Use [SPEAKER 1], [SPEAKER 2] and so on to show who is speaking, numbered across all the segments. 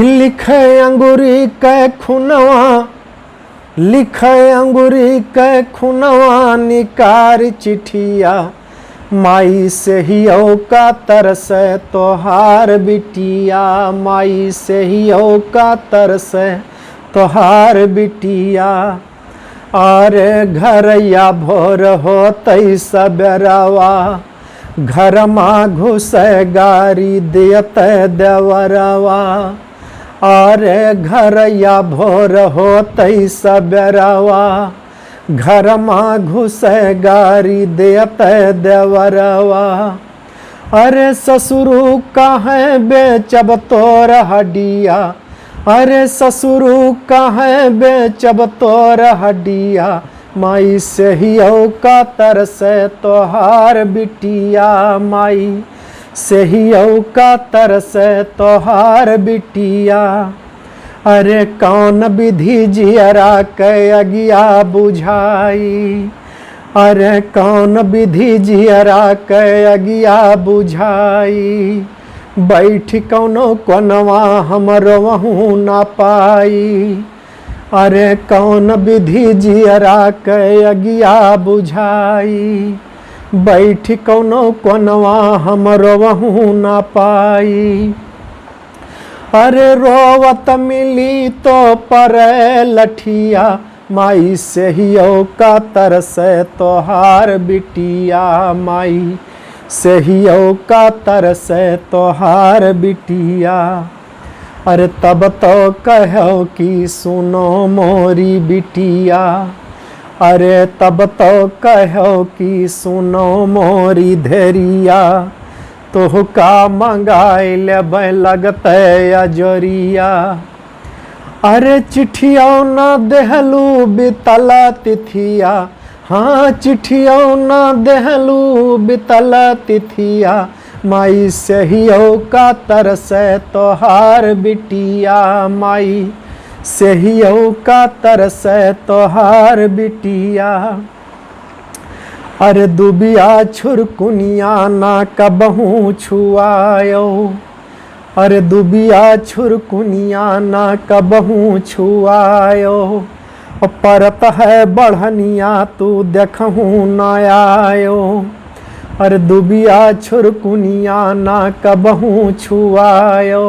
[SPEAKER 1] लिखे अंगूरी के खुनवा, लिखे अंगूरी के खुनवा निकार चिठिया, माई से ही का तरस तोहार बिटिया, माई से ही का तरस तोहार बिटिया। अरे घरया भोर होतई सबेरवा, घर माँ घुस गारी देत देवरवा। अरे घरया भोर होतई सबेरवा, घर माँ घुस गारी देत देवरवा। अरे ससुरु काहे बेचब तोर हड्डिया, अरे ससुरु काहे बेचब तोर हड्डिया, माई से ही का तरस तोहार बिटिया, माई से ही का तरस तोहार बिटिया। अरे कौन विधि जियरा के अगिया बुझाई, अरे कौन विधि जियरा के अगिया बुझाई, बैठ कौनो कोनवा हमरो वहू ना पाई। अरे कौन विधि जियरा के अगिया बुझाई, बैठ कौनो कोनवा हमरो वहू ना पाई। अरे रोवत मिली तो पर लठिया, माई से ही का तरस तोहार बिटिया, माई से ही का तरस तोहार बिटिया। अरे तब तो कहो कि सुनो मोरी बिटिया, अरे तब तो कहो कि सुनो मोरी धैरिया, तोहका मंगाई लेबै लगतै अजोरिया। अरे चिट्ठिया न देहलू बितल तिथिया, हाँ चिट्ठिया न देहलू बितल तिथिया, माई से ही का तरस तोहार बिटिया, माई से ही का तरस तोहार बिटिया। अरे दुबिया छुरकुनिया ना कबहू छुआयो, अरे दुबिया छुरकुनिया ना कबहू छुआयो, परत है बढ़निया तू देखहू न आयो। अरे दुबिया छुरकुनिया ना कबहू छुआयो,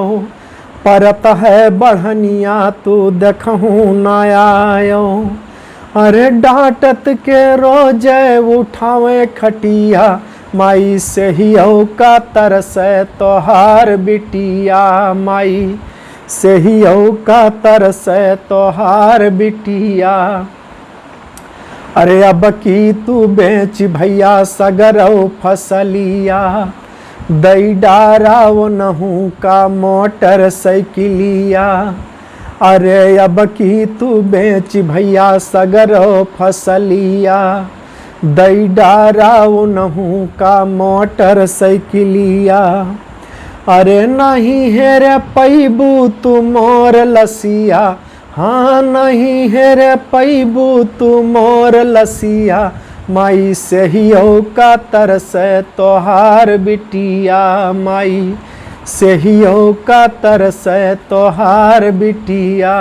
[SPEAKER 1] परत है बढ़निया तू देखहू न आयो। अरे डांटत के रोज उठावे खटिया, माई से ही का तरस तोहार बिटिया, माई से ही का तरस तोहार बिटिया। अरे अब की तू बेच भैया सगरौ फसलिया, दई डाराव नहू का मोटर साइकिलिया। अरे अब की तू बेच भैया सगरौ फसलिया, दई डाराव नहू का मोटर साइकिलिया। अरे नहीं है रे पैबू तू मोर लसिया, हाँ नहीं है रे पैबू तू मोर लसिया, माई से ही का तरस तोहार बिटिया, माई से ही का तरस तोहार बिटिया।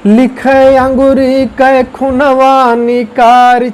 [SPEAKER 1] लिखे अंगूरी के खुनवा निकार